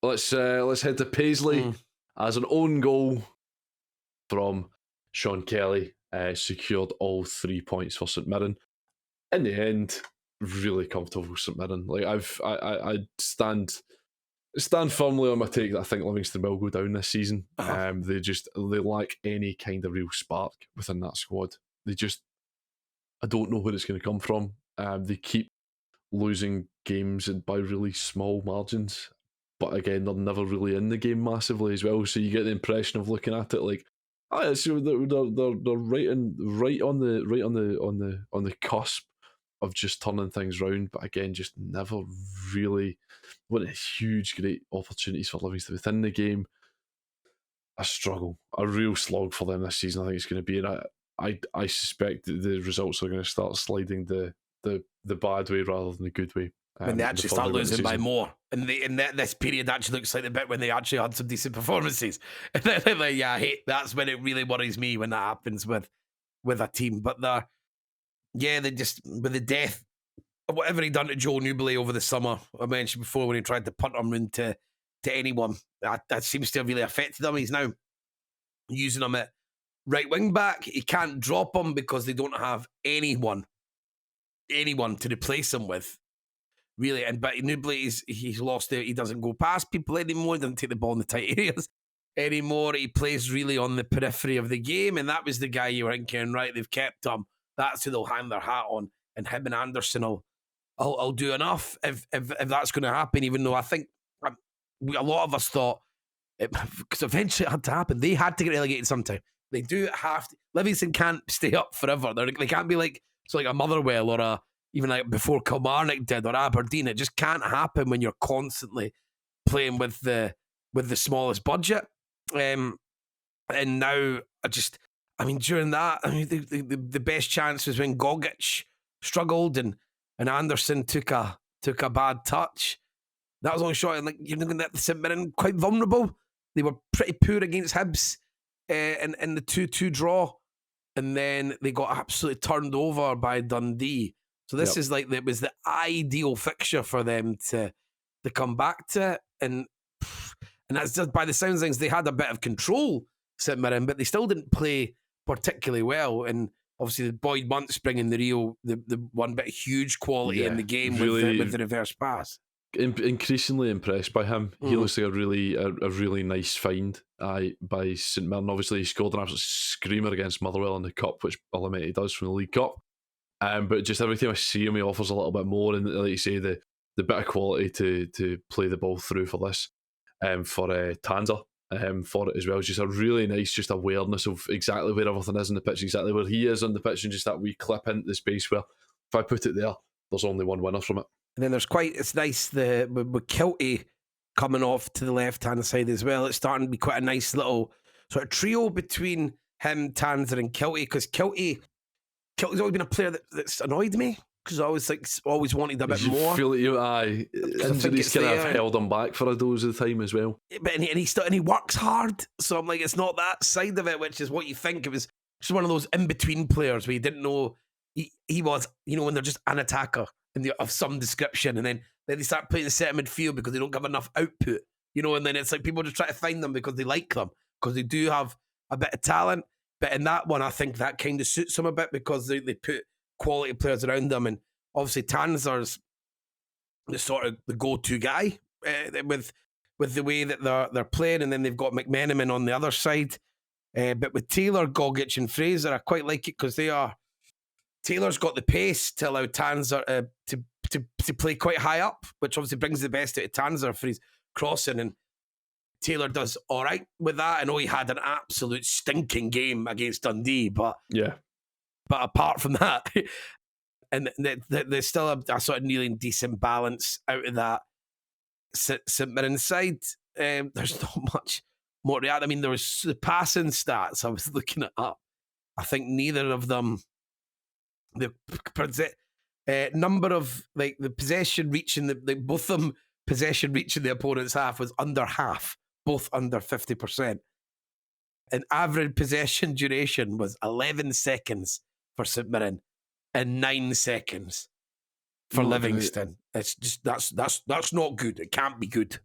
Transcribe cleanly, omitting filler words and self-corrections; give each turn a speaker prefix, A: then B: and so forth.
A: let's head to Paisley as an own goal from Sean Kelly secured all 3 points for St Mirren. In the end, really comfortable St Mirren. Like I stand firmly on my take that I think Livingston will go down this season. They lack any kind of real spark within that squad. I don't know where it's going to come from. They keep losing games by really small margins, but again, they're never really in the game massively as well. So you get the impression of looking at it like, oh, so they're right on the cusp of just turning things round, but again, just never really one huge great opportunities for Livingston within the game. A struggle, a real slog for them this season. I think it's going to be, and I suspect that the results are going to start sliding the bad way rather than the good way.
B: When they actually start losing by more, and this period actually looks like the bit when they actually had some decent performances. And they're like, that's when it really worries me when that happens with a team. But they just, with the death, whatever he done to Joe Newbley over the summer, I mentioned before when he tried to punt him into anyone, that seems to have really affected him. He's now using him at right wing back. He can't drop him because they don't have anyone to replace him with, really. But Newbley, he's lost it. He doesn't go past people anymore. He doesn't take the ball in the tight areas anymore. He plays really on the periphery of the game, and that was the guy you were thinking, right, they've kept him. That's who they'll hang their hat on, and him and Anderson will do enough if that's going to happen. Even though I think a lot of us thought, because eventually it had to happen, they had to get relegated sometime. They do have to. Livingston can't stay up forever. They can't be like a Motherwell or even like before Kilmarnock did or Aberdeen. It just can't happen when you're constantly playing with the smallest budget. And now during that, the best chance was when Gogic struggled and Anderson took a bad touch. That was only shot, and you're looking at the St Mirren quite vulnerable. They were pretty poor against Hibs in the 2-2 draw, and then they got absolutely turned over by Dundee. So this is like, it was the ideal fixture for them to come back to, and that's just, by the sounds of things, they had a bit of control, St Mirren, but they still didn't play particularly well. And obviously, Boyd Muntz bringing the one bit of huge quality in the game really, with the reverse pass.
A: Increasingly impressed by him. He looks like a really nice find by St Mirren. Obviously, he scored an absolute screamer against Motherwell in the Cup, which ultimately he does from the League Cup. But just every time I see him, he offers a little bit more, and like you say, the bit of quality to play the ball through for this, for Tanser, for it as well. Just a really nice just awareness of exactly where everything is in the pitch, exactly where he is on the pitch, and just that wee clip into the space where if I put it there, there's only one winner from it.
B: And then it's nice with Kilty coming off to the left-hand side as well. It's starting to be quite a nice little sort of trio between him, Tanser and Kilty, because Kilty's always been a player that's annoyed me, because I always wanted a bit more.
A: Feel like injuries kind of held him back for a dose of the time as well.
B: But and he works hard, so I'm like, it's not that side of it, which is what you think. It was just one of those in-between players where you didn't know he was, when they're just an attacker of some description, and then they start playing the centre midfield because they don't have enough output, and then it's like people just try to find them because they like them, because they do have a bit of talent. But in that one, I think that kind of suits them a bit, because they put quality players around them, and obviously Tanser's the sort of the go-to guy with the way that they're playing, and then they've got McMenamin on the other side. But with Taylor, Gogic and Fraser, I quite like it, because Taylor's got the pace to allow Tanser to play quite high up, which obviously brings the best out of Tanser for his crossing, and Taylor does all right with that. I know he had an absolute stinking game against Dundee, but apart from that, and there's still a sort of nearly decent balance out of that St Mirren side. There's not much more to add. I mean, there was the passing stats I was looking it up. I think neither of them, the number of the possession reaching both of them possession reaching the opponent's half was under half, both under 50%. And average possession duration was 11 seconds for St Mirren and 9 seconds for Livingston. It's just that's not good. It can't be good.